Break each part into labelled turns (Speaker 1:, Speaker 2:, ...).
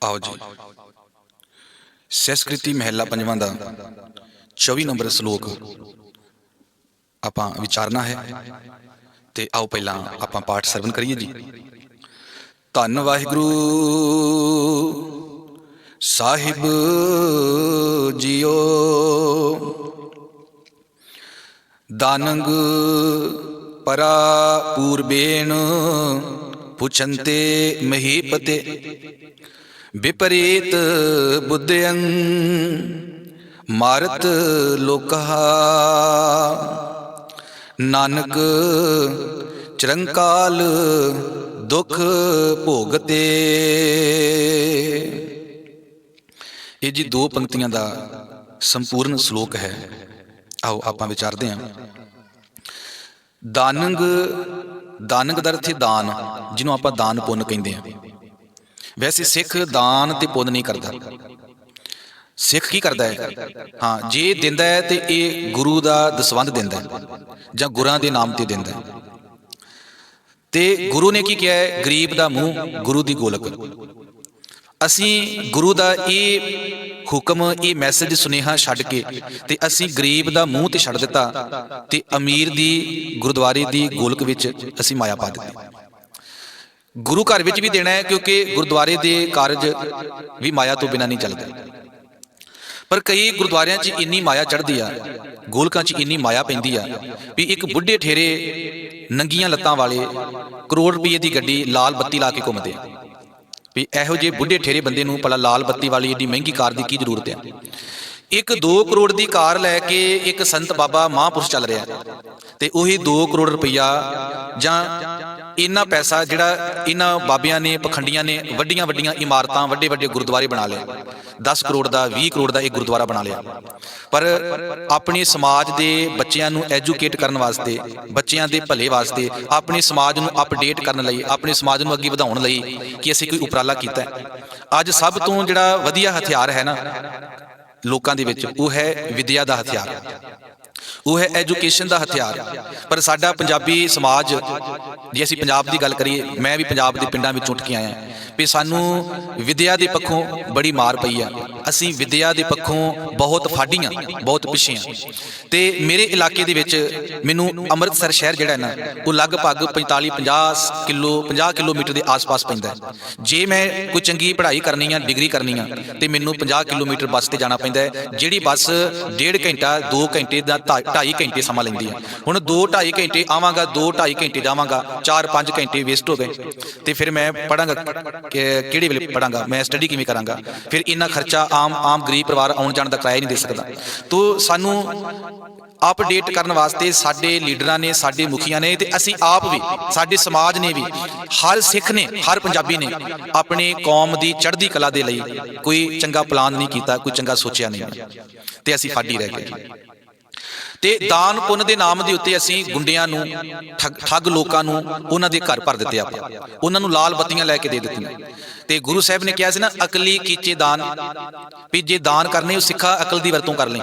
Speaker 1: आओ जी, सैसकृति महला पंजवां दा 24 नंबर सलोक आपां विचारना है। ते आओ पहला आपां पाठ सरवण करिए जी। धन वाहिगुरु साहिब जियो, दानंग परा पूर्वेण पुछंते महीपते, विपरीत बुद्धियं मारत लोकहा, नानक चिरंकाल दुख भोगते। ये जी दो पंक्तियां दा संपूर्ण श्लोक है। आओ आपां विचारदे हां। दानंग, दानंग दा अर्थ है दान, जिन्हों आपां दान पुन्न कहंदे हां। वैसे सिख दान ते पुन्न नहीं करता। सिख की करता है, हाँ जे दिंदा है तो ये गुरु का दसवंध दिंदा है जां गुरां दे नाम ते दिंदा है। ते गुरु ने की किया है, गरीब का मूँह गुरु की गोलक। असी गुरु का ये हुक्म, ये मैसेज सुनेहा छड्ड के ते असी गरीब का मूँह ते छड्ड दिता ते अमीर दी गुरुद्वारे की गोलक विच असी माया पा दित्ती। गुरु घर विच भी देना है, क्योंकि गुरुद्वारे के कारज भी माया तो बिना नहीं चलते। पर कई गुरुद्वारियां च इन्नी माया चढ़ती आ, गोलकां च इन्नी माया पैंदी आ भी एक बुढ़े ठेरे नंगियां लत्तां वाले करोड़ रुपये की गड्डी लाल बत्ती ला के घूमते भी इहो जे बुढ़े ठेरे बंदे नूं भला लाल बत्ती वाली एडी महंगी कार की जरूरत है। एक 2 करोड़ की कार लैके एक संत बाबा महापुरुष चल रहा है तो उही 2 करोड़ रुपया जां इन्ना पैसा जिहड़ा इन्हां बाबियां ने पखंडियां ने वड्डियां वड्डियां इमारतां वड्डे वड्डे गुरुद्वारे बना लिया, 10 करोड़ का 20 करोड़ का एक गुरुद्वारा बना लिया। पर अपने समाज के बच्चों नूं एजुकेट करने वास्ते, बच्चों के भले वास्ते, अपने समाज नूं अपडेट करने लई, अपने समाज नूं अगे वधाउण लई कि असीं कोई उपराला कीता है। अज सब तो जिहड़ा वधिया हथियार है ना लोकां दे विच, वो है विद्या का हथियार, वो है एजुकेशन का हथियार। पर साडा पंजाबी समाज, जे असीं पंजाब की गल करिए, मैं भी पंजाब के पिंडां विच उठ के आया भी सानू विद्या के पक्षों बड़ी मार पई आ। असीं विद्या के पक्षों बहुत फाड़ियां, बहुत पिछे हाँ। तो मेरे इलाके दे विच मैनू अमृतसर शहर जिहड़ा ना वो लगभग 45-50 किलोमीटर के आस पास पैंदा है। जे मैं कोई चंगी पढ़ाई करनी है, डिग्री करनी है, तो मैनू 50 किलोमीटर बस से जाना पैंदा है, जिहड़ी बस 1.5 घंटा 2 घंटे का 2.5 घंटे समा लैंदी है। हुण 2-2.5 घंटे आवांगा, 2-2.5 घंटे जावांगा, 4-5 घंटे वेस्ट हो गए। तो फिर मैं पढ़ांगा किहड़े वेले पढ़ांगा, मैं स्टडी किवें करांगा? फिर इन्ना खर्चा आम गरीब परिवार आउण जाण दा किराया नहीं दे सकदा। तो सानू अपडेट करने वास्ते साडे लीडरां ने, साडे मुखिया ने, ते असीं आप भी, साडे समाज ने भी, हर सिख ने, हर पंजाबी ने अपने कौम की चढ़दी कला दे लई कोई चंगा प्लान नहीं किया, कोई चंगा सोचिया नहीं, ते असीं फाड़ी रह गए। ते दान पुन्न के नाम के उत्ते असीं गुंडियां नूं, ठग लोकां नूं उन्हां दे घर भर दिते, आपां उन्हां नूं लाल बत्तियां लैके दे दित्तियां। ते गुरु साहब ने कहा सी ना, अकली कीचे दान, भी जे दान करने सिखा अकल की वरतों कर लें।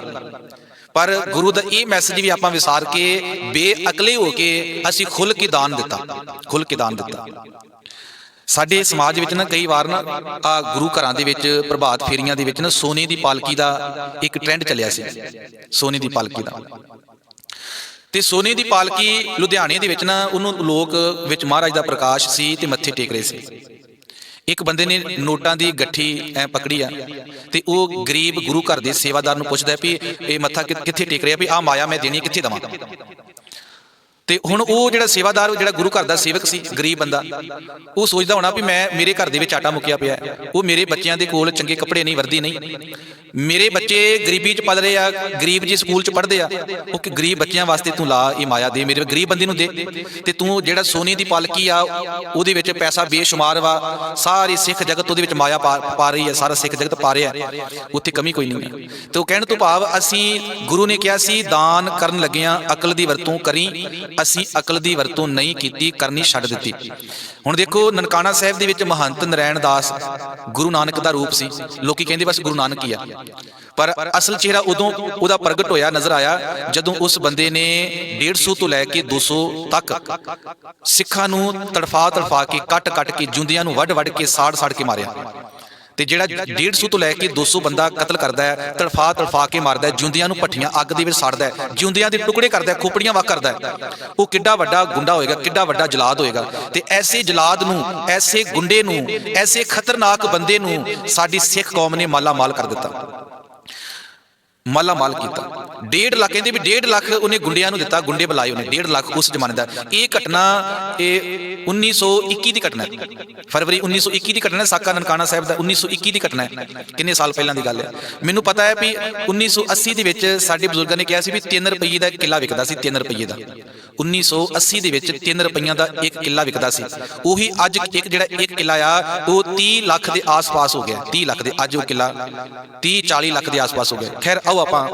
Speaker 1: पर गुरु का ये मैसेज भी आपां विसार के बेअकले हो के असीं खुल के दान दिता, खुल के दान दिता। साडे समाज विच ना कई बार ना आ गुरु घरां दे विच प्रभात फेरियां दे विच ना सोने की पालकी का एक ट्रेंड चलिया सी, सोने की पालकी का। ते सोने की पालकी लुधियाने दे विच ना उन्हों लोग विच महाराज का प्रकाश सी ते मत्थे टेक रहे सी। एक बंदे ने नोटां की गट्ठी ऐ पकड़ी आ ते वो गरीब गुरु घर के सेवादार नूं पुछदा भी ये मत्था कित्थे टेक रहा, भी आ माया मैं देनी कित्थे देवां? ते हुण वो जिहड़ा सेवादार, जिहड़ा गुरु घर का सेवक सी, गरीब बंदा, वो सोचदा होना भी मैं, मेरे घर दे विच आटा मुक्या पिया, वो मेरे बच्चों के कोल चंगे कपड़े नहीं, वर्दी नहीं, मेरे बच्चे गरीबी च पल रहे आ, गरीब जी स्कूल च पढ़ते आ, वो गरीब बच्चों वास्ते तू ला ये माया दे, मेरे गरीब बंदे नूं दे। ते तू जिहड़ा सोने की पालकी आ उहदे विच पैसा बेशुमार वा, सारी सिख जगत उहदे विच माया पा रही है, सारा सिख जगत पा रहा है, उत्थे कमी कोई नहीं है। तो कहण तो भाव असीं गुरु ने कहा सी दान करन लगिया अकल की वरतों करी, असीं अकल की वरतों नहीं की, करनी छड्ड दित्ती। हुण देखो ननकाना साहिब दे विच महंत नारायण दास गुरु नानक का रूप सी, लोकी कहंदे बस गुरु नानक ही आ, पर असल चेहरा उदों उहदा प्रगट होया, नजर आया जदों उस बंदे ने 150 तो लैके 200 तक सिखां नूं तड़फा तड़फा के, कट कट के, जुंदियां नूं वड वड के, साड़ साड़ के मारिया। ਤੇ ਜਿਹੜਾ 150 ਤੋਂ ਲੈ ਕੇ 200 ਬੰਦਾ ਕਤਲ ਕਰਦਾ ਹੈ, ਤੜਫਾ ਤੜਫਾ ਕੇ ਮਾਰਦਾ ਹੈ, ਜਿਉਂਦਿਆਂ ਨੂੰ ਭੱਠੀਆਂ ਅੱਗ ਦੇ ਵਿੱਚ ਸਾੜਦਾ ਹੈ, ਜਿਉਂਦਿਆਂ ਦੇ ਟੁਕੜੇ ਕਰਦਾ ਹੈ, ਖੋਪੜੀਆਂ ਵੱਖ ਕਰਦਾ ਹੈ, ਉਹ ਕਿੱਡਾ ਵੱਡਾ ਗੁੰਡਾ ਹੋਏਗਾ, ਕਿੱਡਾ ਵੱਡਾ ਜਲਾਦ ਹੋਏਗਾ। ਤੇ ਐਸੇ ਜਲਾਦ ਨੂੰ, ਐਸੇ ਗੁੰਡੇ ਨੂੰ, ਐਸੇ ਖਤਰਨਾਕ ਬੰਦੇ ਨੂੰ ਸਾਡੀ ਸਿੱਖ ਕੌਮ ਨੇ ਮਾਲਾ ਮਾਲ ਕਰ ਦਿੱਤਾ, ਮਾਲਾ ਮਾਲ ਕੀਤਾ। 1.5 ਲੱਖ ਕਹਿੰਦੇ ਵੀ 1.5 ਲੱਖ ਉਹਨੇ ਗੁੰਡਿਆਂ ਨੂੰ ਦਿੱਤਾ, ਗੁੰਡੇ ਬੁਲਾਏ ਉਹਨੇ 1.5 ਲੱਖ ਉਸ ਜ਼ਮਾਨੇ ਦਾ। ਇਹ ਘਟਨਾ ਇਹ 1921 ਦੀ ਘਟਨਾ ਹੈ, ਫਰਵਰੀ 1921 ਦੀ ਘਟਨਾ, ਸਾਕਾ ਨਨਕਾਣਾ ਸਾਹਿਬ ਦਾ 1921 ਦੀ ਘਟਨਾ ਹੈ, ਕਿੰਨੇ ਸਾਲ ਪਹਿਲਾਂ ਦੀ ਗੱਲ ਹੈ। ਮੈਨੂੰ ਪਤਾ ਹੈ ਵੀ 1980 ਦੇ ਵਿੱਚ ਸਾਡੇ ਬਜ਼ੁਰਗਾਂ ਨੇ ਕਿਹਾ ਸੀ ਵੀ 3 ਰੁਪਏ ਦਾ ਇੱਕ ਕਿੱਲਾ ਵਿਕਦਾ ਸੀ, 3 ਰੁਪਏ ਦਾ। 1980 ਦੇ ਵਿੱਚ 3 ਰੁਪਈਆਂ ਦਾ ਇੱਕ ਕਿੱਲਾ ਵਿਕਦਾ ਸੀ। ਉਹੀ ਅੱਜ ਇੱਕ ਜਿਹੜਾ ਇੱਕ ਕਿੱਲਾ ਆ ਉਹ 30 ਲੱਖ ਦੇ ਆਸ-ਪਾਸ ਹੋ ਗਿਆ, 30 ਲੱਖ ਦੇ, ਅੱਜ ਉਹ ਕਿੱਲਾ 30-40 ਲੱਖ ਦੇ ਆਸ-ਪਾਸ ਹੋ ਗਿਆ। ਖੈਰ ਆਓ ਆਪਾਂ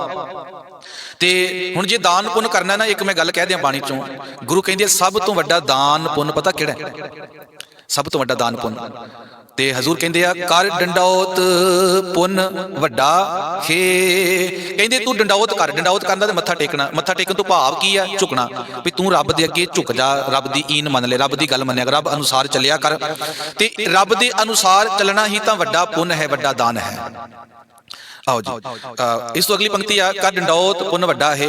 Speaker 1: ਤੇ ਹੁਣ ਜੇ ਦਾਨ ਪੁੰਨ ਕਰਨਾ ਨਾ, ਇੱਕ ਮੈਂ ਗੱਲ ਕਹਿ ਦਿਆਂ ਬਾਣੀ ਚੋਂ, ਗੁਰੂ ਕਹਿੰਦੇ ਸਭ ਤੋਂ ਵੱਡਾ ਦਾਨ ਪੁੰਨ ਪਤਾ ਕਿਹੜਾ ਹੈ? ਸਭ ਤੋਂ ਵੱਡਾ ਦਾਨ ਪੁੰਨ ਤੇ ਹਜ਼ੂਰ ਕਹਿੰਦੇ ਆ, ਕਰ ਡੰਡੌਤ ਪੁੰਨ ਵੱਡਾ ਖੇ। ਕਹਿੰਦੇ ਤੂੰ ਡੰਡੌਤ ਕਰ, ਡੰਡੌਤ ਕਰਨ ਦਾ ਤੇ ਮੱਥਾ ਟੇਕਣਾ, ਮੱਥਾ ਟੇਕਣ ਤੋਂ ਭਾਵ ਕੀ ਆ? ਝੁਕਣਾ, ਵੀ ਤੂੰ ਰੱਬ ਦੇ ਅੱਗੇ ਝੁਕ ਜਾ, ਰੱਬ ਦੀ ਈਨ ਮੰਨ ਲੈ, ਰੱਬ ਦੀ ਗੱਲ ਮੰਨਿਆ ਕਰ, ਰੱਬ ਅਨੁਸਾਰ ਚੱਲਿਆ ਕਰ। ਤੇ ਰੱਬ ਦੇ ਅਨੁਸਾਰ ਚੱਲਣਾ ਹੀ ਤਾਂ ਵੱਡਾ ਪੁੰਨ ਹੈ, ਵੱਡਾ ਦਾਨ ਹੈ। ਆਓ ਜੀ, ਇਸ ਤੋਂ ਅਗਲੀ ਪੰਕਤੀ ਆ, ਕਰ ਡੰਡੌਤ ਪੁੰਨ ਵੱਡਾ ਹੈ,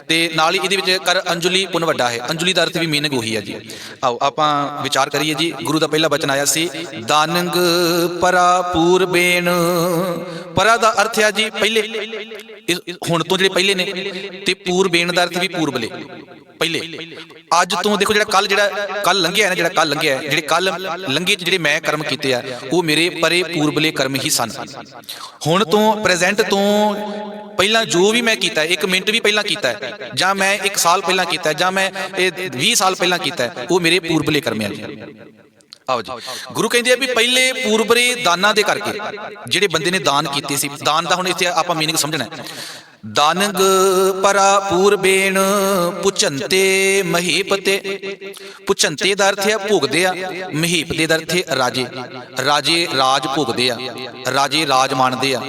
Speaker 1: ਤੇ ਨਾਲ ਹੀ ਇਹਦੇ ਵਿੱਚ ਕਰ ਅੰਜਲੀ ਪੁੰਨ ਵੱਡਾ ਹੈ। ਅੰਜਲੀ ਦਾ ਅਰਥ ਵੀ ਮੀਨਿੰਗ ਉਹੀ ਹੈ ਜੀ। ਆਓ ਆਪਾਂ ਵਿਚਾਰ ਕਰੀਏ ਜੀ। ਗੁਰੂ ਦਾ ਪਹਿਲਾ ਬਚਨ ਆਇਆ ਸੀ, ਦਾਨੰਗ ਪਰਾ ਪੂਰਬੇਨ। ਪਰਾ ਦਾ ਅਰਥ ਹੈ ਜੀ ਪਹਿਲੇ, ਹੁਣ ਤੋਂ ਜਿਹੜੇ ਪਹਿਲੇ ਨੇ, ਤੇ ਪੂਰਬੇਨ ਦਾ ਅਰਥ ਵੀ ਪੂਰਬਲੇ, ਪਹਿਲੇ। ਅੱਜ ਤੋਂ ਦੇਖੋ ਜਿਹੜਾ ਕੱਲ ਲੰਘਿਆ ਨਾ, ਜਿਹੜਾ ਕੱਲ ਲੰਘਿਆ, ਜਿਹੜੇ ਕੱਲ ਲੰਘੇ ਚ ਜਿਹੜੇ ਮੈਂ ਕਰਮ ਕੀਤੇ ਆ, ਉਹ ਮੇਰੇ ਪਰੇ ਪੂਰਬਲੇ ਕਰਮ ਹੀ ਸਨ। ਹੁਣ ਤੋਂ ਪ੍ਰੈਜ਼ੈਂਟ ਤੋਂ ਪਹਿਲਾਂ ਜੋ ਵੀ ਮੈਂ ਕੀਤਾ, 1 ਮਿੰਟ ਵੀ ਪਹਿਲਾਂ ਕੀਤਾ, ਜਾਂ ਮੈਂ 1 ਸਾਲ ਪਹਿਲਾਂ ਕੀਤਾ, ਜਾਂ ਮੈਂ 20 ਸਾਲ ਪਹਿਲਾਂ ਕੀਤਾ, ਉਹ ਮੇਰੇ ਪੂਰਬਲੇ ਕਰਮ ਆ ਜੀ। ਆਓ ਜੀ, ਗੁਰੂ ਕਹਿੰਦੇ ਆ ਵੀ ਪਹਿਲੇ ਪੂਰਬਲੇ ਦਾਨਾਂ ਦੇ ਕਰਕੇ ਜਿਹੜੇ ਬੰਦੇ ਨੇ ਦਾਨ ਕੀਤੇ ਸੀ। ਦਾਨ ਦਾ ਹੁਣ ਇੱਥੇ ਆਪਾਂ ਮੀਨਿੰਗ ਸਮਝਣਾ। ਦਾਨੰਗ ਪਰਾ ਪੂਰਬੇਨ ਪੁਚੰਤੇ ਮਹੀਪਤੇ। ਪੁਚੰਤੇ ਦਾ ਅਰਥ ਹੈ ਭੋਗਦੇ ਆ, ਮਹੀਪਤੇ ਦਾ ਅਰਥ ਹੈ ਰਾਜੇ। ਰਾਜੇ ਰਾਜ ਭੋਗਦੇ ਆ, ਰਾਜੇ ਰਾਜ ਮਾਣਦੇ ਆ।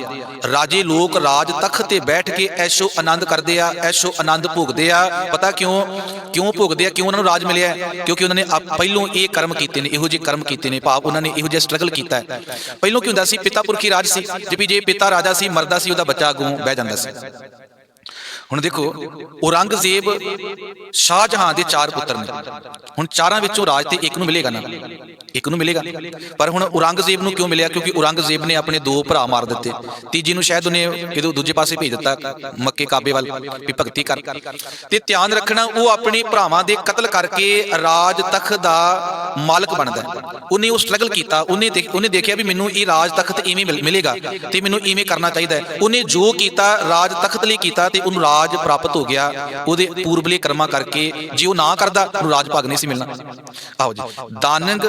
Speaker 1: ਰਾਜੇ ਲੋਕ ਰਾਜ ਤਖਤ ਤੇ ਬੈਠ ਕੇ ਐਸ਼ੋ ਆਨੰਦ ਕਰਦੇ ਆ, ਐਸ਼ੋ ਆਨੰਦ ਭੋਗਦੇ ਆ। ਪਤਾ ਕਿਉਂ ਭੋਗਦੇ ਆ, ਕਿਉਂ ਉਹਨਾਂ ਨੂੰ ਰਾਜ ਮਿਲਿਆ? ਕਿਉਂਕਿ ਉਹਨਾਂ ਨੇ ਪਹਿਲੋਂ ਇਹ ਕਰਮ ਕੀਤੇ ਨੇ, ਇਹੋ ਜਿਹੇ ਕਰਮ ਕੀਤੇ ਨੇ, ਭਾਵ ਉਹਨਾਂ ਨੇ ਇਹੋ ਜਿਹਾ ਸਟਰਗਲ ਕੀਤਾ ਹੈ। ਪਹਿਲੋਂ ਕੀ ਹੁੰਦਾ ਸੀ? ਪਿਤਾ ਪੁਰਖੀ ਰਾਜ ਸੀ, ਜੇ ਪਿਤਾ ਰਾਜਾ ਸੀ, ਮਰਦਾ ਸੀ, ਉਹਦਾ ਬੱਚਾ ਅੱਗੋਂ ਬਹਿ ਜਾਂਦਾ ਸੀ। ਹੁਣ ਦੇਖੋ, ਔਰੰਗਜ਼ੇਬ ਸ਼ਾਹਜਹਾਂ ਦੇ 4 ਪੁੱਤਰ ਨੇ। ਹੁਣ 4 ਵਿੱਚੋਂ ਰਾਜ ਤੇ ਇੱਕ ਨੂੰ ਮਿਲੇਗਾ ਨਾ, ਇੱਕ ਨੂੰ ਮਿਲੇਗਾ। ਪਰ ਹੁਣ ਔਰੰਗਜ਼ੇਬ ਨੂੰ ਕਿਉਂ ਮਿਲਿਆ? ਕਿਉਂਕਿ ਔਰੰਗਜ਼ੇਬ ਨੇ ਆਪਣੇ 2 ਭਰਾ ਮਾਰ ਦਿੱਤੇ, ਤੀਜੀ ਨੂੰ ਸ਼ਾਇਦ ਉਹਨੇ ਕਿਤੇ ਦੂਜੇ ਪਾਸੇ ਭੇਜ ਦਿੱਤਾ, ਮੱਕੇ ਕਾਬੇ ਵੱਲ, ਵੀ ਭਗਤੀ ਕਰ। ਤੇ ਧਿਆਨ ਰੱਖਣਾ, ਉਹ ਆਪਣੇ ਭਰਾਵਾਂ ਦੇ ਕਤਲ ਕਰਕੇ ਰਾਜ ਤਖਤ ਦਾ ਮਾਲਕ ਬਣਦਾ। ਉਹਨੇ ਉਹ ਸਟਰਗਲ ਕੀਤਾ, ਉਹਨੇ ਦੇਖਿਆ ਵੀ ਮੈਨੂੰ ਇਹ ਰਾਜ ਤਖਤ ਇਵੇਂ ਮਿਲੇਗਾ ਤੇ ਮੈਨੂੰ ਇਵੇਂ ਕਰਨਾ ਚਾਹੀਦਾ ਹੈ। ਉਹਨੇ ਜੋ ਕੀਤਾ ਰਾਜ ਤਖਤ ਲਈ ਕੀਤਾ ਤੇ ਉਹਨੂੰ ਰਾਜ ਪ੍ਰਾਪਤ ਹੋ ਗਿਆ, ਉਹਦੇ ਪੂਰਬਲੇ ਕਰਮਾਂ ਕਰਕੇ। ਜੇ ਉਹ ਨਾ ਕਰਦਾ, ਉਹਨੂੰ ਰਾਜ ਭਾਗ ਨਹੀਂ ਸੀ ਮਿਲਣਾ। ਆਓ ਜੀ, ਦਾਨੰਗ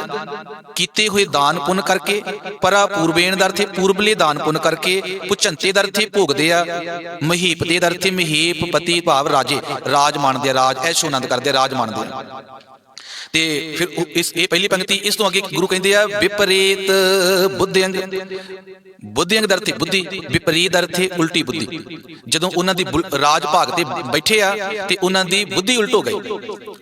Speaker 1: ਕੀਤੇ ਹੋਏ ਦਾਨ ਪੁੰਨ ਕਰਕੇ, ਪਰਾ ਪੂਰਬੇਨ ਦਾ ਅਰਥ ਹੈ ਪੂਰਬਲੇ ਦਾਨ ਪੁੰਨ ਕਰਕੇ, ਪੁਚੰਤੇ ਦਾ ਅਰਥ ਹੈ ਭੋਗਦੇ ਆ, ਮਹੀਪਤੇ ਦਾ ਅਰਥ ਹੈ ਮਹੀਪ ਪਤੀ, ਭਾਵ ਰਾਜੇ, ਰਾਜ ਮਾਣਦੇ ਆ, ਰਾਜ ਐਸ਼ੋ ਆਨੰਦ ਕਰਦੇ ਆ, ਰਾਜ ਮਾਣਦੇ ਆ। ਤੇ ਫਿਰ ਇਹ ਪਹਿਲੀ ਪੰਕਤੀ। ਇਸ ਤੋਂ ਅੱਗੇ ਗੁਰੂ ਕਹਿੰਦੇ ਆ, ਵਿਪਰੀਤ ਬੁੱਧਿਅੰਗ। ਬੁੱਧਿਅੰਗ ਦਾ ਅਰਥ ਬੁੱਧੀ, ਵਿਪਰੀਤ ਦਾ ਅਰਥ ਉਲਟੀ ਬੁੱਧੀ। ਜਦੋਂ ਉਹਨਾਂ ਦੀ ਰਾਜ ਭਾਗ ਤੇ ਬੈਠੇ ਆ ਤੇ ਉਹਨਾਂ ਦੀ ਬੁੱਧੀ ਉਲਟ ਹੋ ਗਈ,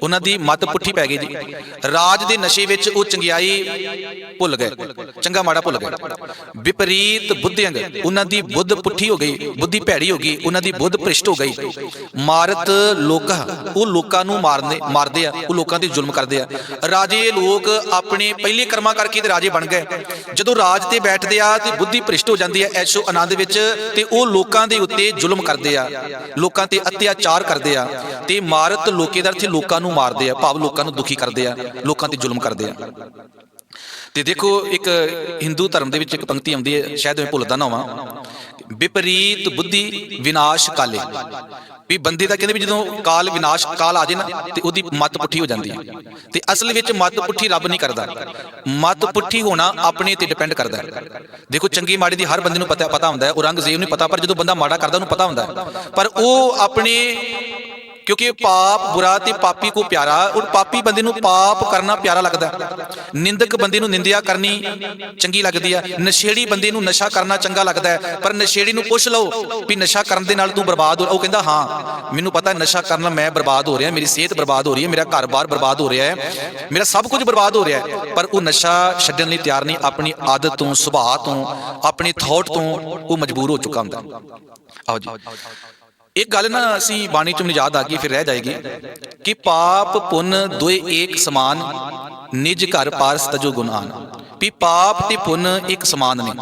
Speaker 1: ਉਹਨਾਂ ਦੀ ਮੱਤ ਪੁੱਠੀ ਪੈ ਗਈ ਜੀ। ਰਾਜ ਦੇ ਨਸ਼ੇ ਵਿੱਚ ਉਹ ਚੰਗਿਆਈ ਭੁੱਲ ਗਏ, ਚੰਗਾ ਮਾੜਾ ਭੁੱਲ ਗਏ। ਵਿਪਰੀਤ ਬੁੱਧਿਅੰਗ, ਉਹਨਾਂ ਦੀ ਬੁੱਧ ਪੁੱਠੀ ਹੋ ਗਈ, ਬੁੱਧੀ ਭੈੜੀ ਹੋ ਗਈ, ਉਹਨਾਂ ਦੀ ਬੁੱਧ ਭ੍ਰਿਸ਼ਟ ਹੋ ਗਈ। ਮਾਰਤ ਲੋਕਾਂ, ਉਹ ਲੋਕਾਂ ਨੂੰ ਮਾਰਦੇ ਆ, ਉਹ ਲੋਕਾਂ ਤੇ ਜ਼ੁਲਮ ਕਰਦੇ ਆ। ਰਾਜੇ ਲੋਕ ਆਪਣੇ ਪਹਿਲੇ ਕਰਮਾਂ ਕਰਕੇ ਤੇ ਰਾਜੇ ਬਣ ਗਏ। ਜਦੋਂ ਰਾਜ ਤੇ ਬੈਠਦੇ ਆ ਤੇ ਬੁੱਧੀ ਭ੍ਰਿਸ਼ਟ ਹੋ ਜਾਂਦੀ ਹੈ ਐਸ਼ੋ ਆਨੰਦ ਵਿੱਚ, ਤੇ ਉਹ ਲੋਕਾਂ ਦੇ ਉੱਤੇ ਜ਼ੁਲਮ ਕਰਦੇ ਆ, ਲੋਕਾਂ ਤੇ ਅਤਿਆਚਾਰ ਕਰਦੇ ਆ। ਤੇ ਮਾਰਤ ਲੋਕੇ ਦਾ ਅਰਥ ਲੋਕਾਂ ਨੂੰ ਮਾਰਦੇ ਆ, ਭਾਵ ਲੋਕਾਂ ਨੂੰ ਦੁਖੀ ਕਰਦੇ ਆ, ਲੋਕਾਂ ਤੇ ਜ਼ੁਲਮ ਕਰਦੇ ਆ। ਤੇ ਦੇਖੋ, ਇੱਕ ਹਿੰਦੂ ਧਰਮ ਦੇ ਵਿੱਚ ਇੱਕ ਪੰਕਤੀ ਆਉਂਦੀ ਹੈ, ਸ਼ਾਇਦ ਮੈਂ ਭੁੱਲਦਾ ਨਾ ਹੋਵਾਂ, ਵਿਪਰੀਤ ਬੁੱਧੀ ਵਿਨਾਸ਼ ਕਾਲੇ। ਵੀ ਬੰਦੇ ਦਾ ਕਹਿੰਦੇ ਵੀ ਜਦੋਂ ਕਾਲ ਵਿਨਾਸ਼ ਕਾਲ ਆ ਜੇ ਨਾ, ਤੇ ਉਹਦੀ ਮੱਤ ਪੁੱਠੀ ਹੋ ਜਾਂਦੀ ਹੈ। ਤੇ ਅਸਲ ਵਿੱਚ ਮੱਤ ਪੁੱਠੀ ਰੱਬ ਨਹੀਂ ਕਰਦਾ, ਮੱਤ ਪੁੱਠੀ ਹੋਣਾ ਆਪਣੇ ਤੇ ਡਿਪੈਂਡ ਕਰਦਾ। ਦੇਖੋ, ਚੰਗੀ ਮਾੜੀ ਦੀ ਹਰ ਬੰਦੇ ਨੂੰ ਪਤਾ ਹੁੰਦਾ ਹੈ। ਔਰੰਗਜ਼ੇਬ ਨੂੰ ਪਤਾ, ਪਰ ਜਦੋਂ ਬੰਦਾ ਮਾੜਾ ਕਰਦਾ ਉਹਨੂੰ ਪਤਾ ਹੁੰਦਾ। ਪਰ ਉਹ ਆਪਣੇ क्योंकि पाप बुरा ते पापी को प्यारा, और पापी बंदे नूं पाप करना प्यारा लगदा है, निंदक बंदे नूं निंदिया करनी चंगी लगदी है, नशेड़ी बंदे नूं नशा करना चंगा लगदा है। पर नशेड़ी नूं पुछ लो भी नशा करन दे नाल तूं बर्बाद हो, वो कहंदा हाँ मैनूं पता नशा करन नाल मैं बर्बाद हो रहा, मेरी सेहत बर्बाद हो रही है, मेरा घर बार बर्बाद हो रहा है, मेरा सब कुछ बर्बाद हो रहा है, पर वो नशा छड्डण लई तैयार नहीं, अपनी आदत तो सुभाਅ तो अपने थॉट तो वो मजबूर हो चुका हुंदा। आओ जी, एक गल ना असी बाणी चों याद आ गई, फिर रह जाएगी कि पाप पुण्य दोए एक समान, निज घर पारस तजो गुनान। भी पाप ते पुण्य एक समान ने,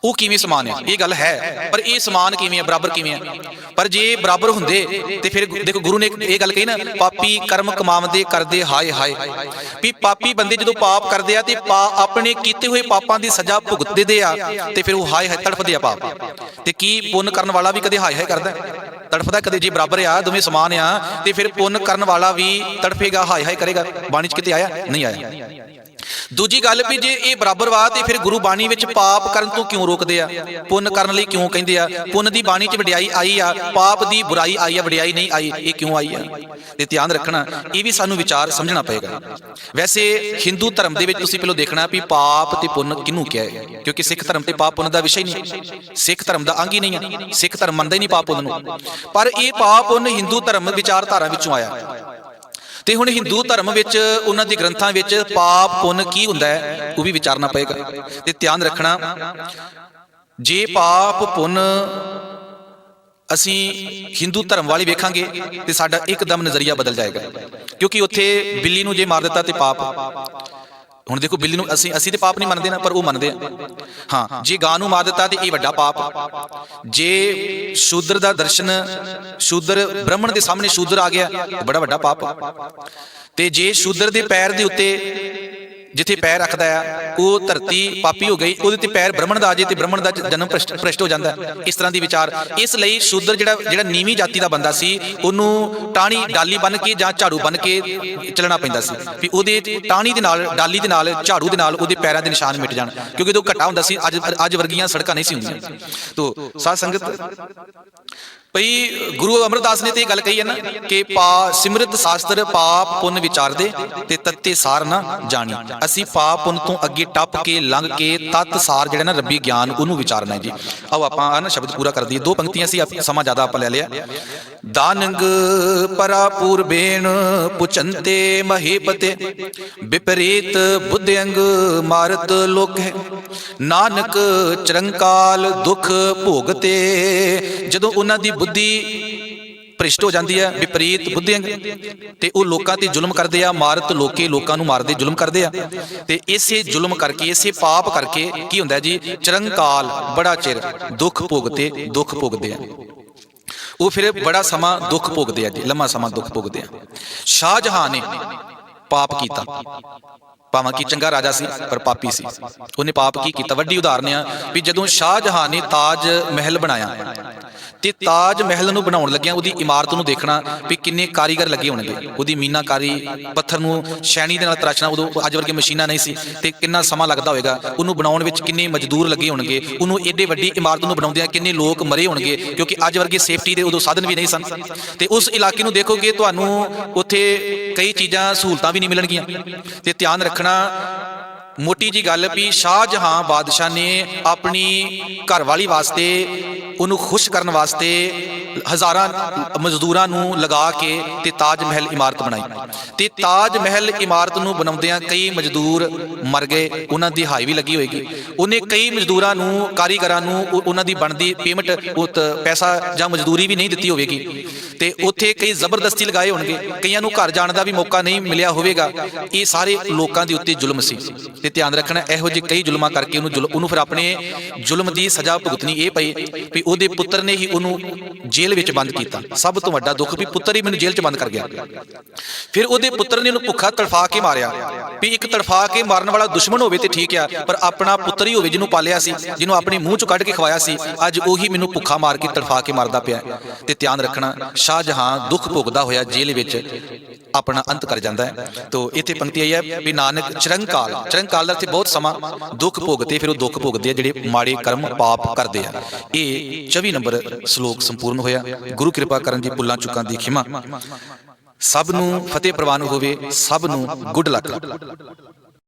Speaker 1: वो किवें समान है, ये गल है, पर ये समान किवें है, बराबर किवें है? पर जे बराबर हुंदे ते फिर देखो गुरु ने ये गल कही ना, पापी कर्म कमावदे करदे हाय हाय। भी पापी बंदे जदों पाप करदे आ ते अपने कीते हुए पापां दी सजा भुगतदे आ, ते फिर वो हाय हाय तड़फदे आ पाप। ते की पुण्य करन वाला भी कदे हाय हाय करदा तड़फदा कदे? जे बराबर आ, दोवें समान आ, ते फिर पुण्य करन वाला भी तड़फेगा, हाय हाय करेगा। बाणी च किते आया? नहीं आया। दूजी गल भी जे ये बराबर वा ते फिर गुरु बाणी विच पाप करन तो क्यों रोकदे आ, पुण्य करन लई क्यों कहिंदे आ? पुण्य दी बाणी च वडियाई आई आ, पाप दी बुराई आई आ, वडियाई नहीं आई, ये क्यों आई आ? ते ध्यान रखना, ये भी सानू विचार समझना पएगा। वैसे हिंदू धर्म दे विच तुसीं पहलों देखना भी पाप ते पुण्य किनू क्या है, क्योंकि सिख धर्म ते पाप पुण्य दा विषय नहीं, सिख धर्म दा अंग ही नहीं है, सिख धर्म मनदा ही नहीं पाप पुण्य नूं। पर ये पाप पुण्य हिंदू धर्म विचारधारा विचों आया। ते हुण हिंदू धर्म विच उन्हां दे ग्रंथां विच पाप पुण्य की हुंदा है वो भी विचारना पएगा। ते ध्यान रखना, जे पाप पुण्य असी हिंदू धर्म वाले वेखांगे ते साडा एकदम नज़रिया बदल जाएगा। क्योंकि उत्थे बिल्ली नूं जे मार दिता ते पाप, हुण देखो बिल्ली नूं असी ते पाप नहीं मनदे ना, पर वो मनदे हाँ। जे गां नूं मार दिता ते ये वड्डा पाप। जे शूद्र दा दर्शन, शूद्र ब्राह्मण दे सामने शूद्र आ गया ते बड़ा वड्डा पाप। ते जे शूद्र दे पैर दे उत्ते जिथे पैर रखदा है वो धरती पापी हो गई, उहदे ते पैर ब्राह्मण दा आ जाए ते ब्राह्मण दा जन्म भ्रष्ट हो जाता है। इस तरह की विचार, इसलिए शूद्र जिहड़ा नीवीं जाति का बंदा सी उहनूं टाणी डाली बन के जां झाड़ू बन के चलना पैंदा सी भी उहदे टाणी दे नाल, डाली दे नाल, झाड़ू दे नाल उहदे पैरां दे निशान मिट जाण, क्योंकि उदों घट्टा हुंदा सी, अज वर्गियां सड़कां नहीं सी हुंदियां। तो साध संगत भई गुरु अमरदास ने तो ये गल कही है ना कि सिमरत शास्त्र पाप पुण्य विचार दे ते तत्ते सार ना जानी। असी पाप पुण्य तो अगे टप के लंघ के तत् सार जिहड़ा ना रब्बी ज्ञान उन्होंने विचारना है जी। आओ आपां ना शब्द पूरा कर दईए, दो पंक्तियां सी, समा ज्यादा आपां ले लिया। दानंग परापूर बेण पुचंते महीपते, विपरीत बुद्धिअंग मारत लोक है, नानक चिरंकाल दुख भोगते। जदों उन्हां दी बुद्धि भ्रिष्ट हो जाती है, विपरीत बुद्धिअंग, ते वो लोकां ते जुल्म करदे आ, मारत लोके लोकां नूं मारदे जुल्म करदे आ। ते इसे जुल्म करके, इसे पाप करके की हुंदा जी, चिरंकाल बड़ा चिर दुख भोगते, दुख भोगदे आ। वो फिर बड़ा समा दुख भोगदे आ जी, लम्मा समा दुख भोगदे आ। शाहजहां ने पाप कीता, भावें कि चंगा राजा सी पर पापी सी, उन्हें पाप की कीता। वड्डी उदाहरण आ भी जदों शाहजहां ने ताज महल बनाया ते ताज महल नूं बनाउण लग्गिया उहदी इमारत नूं देखना भी किन्ने कारीगर लगे होणगे, उहदी मीनाकारी पत्थर नूं शैणी दे नाल तराशना, उदों अज वर्गे मशीनां नहीं सी ते किन्ना समा लगदा होएगा, उहनूं बनाउण विच किन्ने मजदूर लगे होणगे, उहनूं एडे वड्डी इमारत नूं बनाउंदिआं किन्ने लोक मरे होणगे, क्योंकि अज वर्गे सेफ्टी दे उदों साधन भी नहीं सन। ते उस इलाके नूं देखोगे तुहानूं उत्थे कई चीज़ां सहूलतां भी नहीं मिलणगीआं। ते ध्यान रखना, मोटी जी गल भी शाहजहां बादशाह ने अपनी घरवाली वास्ते उन्होंने खुश करने वास्ते हज़ारां मजदूरां नूं लगा के ते ताज महल इमारत बनाई। ते ताज महल इमारत नूं बनाउंदिआं कई मजदूर मर गए, उन्हां दी हाई भी लगी होएगी। उन्हें कई मजदूरां नूं, कारीगरां नूं उन्हां दी बनदी पेमेंट पैसा जां मजदूरी भी नहीं दित्ती होवेगी। ते उत्थे कई जबरदस्ती लगाए होणगे, कईयां नूं घर जाण दा भी मौका नहीं मिलिया होवेगा। ये सारे लोकां दे उत्ते जुल्म सी। ते ध्यान रखना, इहो ਜਿਹੇ कई जुल्मां करके उन्होंने फिर अपने जुल्म की सज़ा भुगतनी ये पई भी ਉਹਦੇ पुत्र ने ही उन्होंने जेल विच बंद किया। सब तो वड्डा दुख भी पुत्र ही मैनूं जेल च बंद कर गया। फिर ਉਹਦੇ पुत्र ने उन्होंने भुखा तड़फा के मारिया भी एक तड़फा के मारन वाला दुश्मन होवे ते ठीक है, पर अपना पुत्र ही होवे जिन्हों पालिया सी, जिन्हों अपने मूँह चों कढ़ के खवाया सी, अज उही मैनूं भुखा मार के तड़फा के मारदा पिया। ते ध्यान रखना, शाहजहां दुख भोगदा होया जेल विच ਆਪਣਾ ਅੰਤ ਕਰ ਜਾਂਦਾ ਹੈ। ਤੋ ਇੱਥੇ ਪੰਕਤੀ ਆਈ ਹੈ ਵੀ ਨਾਨਕ ਚਰੰਕਾਲ ਦਾ ਅਰਥ ਬਹੁਤ ਸਮਾਂ ਦੁੱਖ ਭੋਗਦੇ, ਫਿਰ ਉਹ ਦੁੱਖ ਭੋਗਦੇ ਆ ਜਿਹੜੇ ਮਾੜੇ ਕਰਮ ਪਾਪ ਕਰਦੇ ਆ। ਇਹ 24 ਨੰਬਰ ਸ਼ਲੋਕ ਸੰਪੂਰਨ ਹੋਇਆ। ਗੁਰੂ ਕਿਰਪਾ ਕਰਨ ਦੀ ਭੁੱਲਾਂ ਚੁੱਕਾਂ ਦੀ ਖਿਮਾ। ਸਭ ਨੂੰ ਫਤਿਹ ਪ੍ਰਵਾਨ ਹੋਵੇ, ਸਭ ਨੂੰ ਗੁੱਡ ਲੱਕ।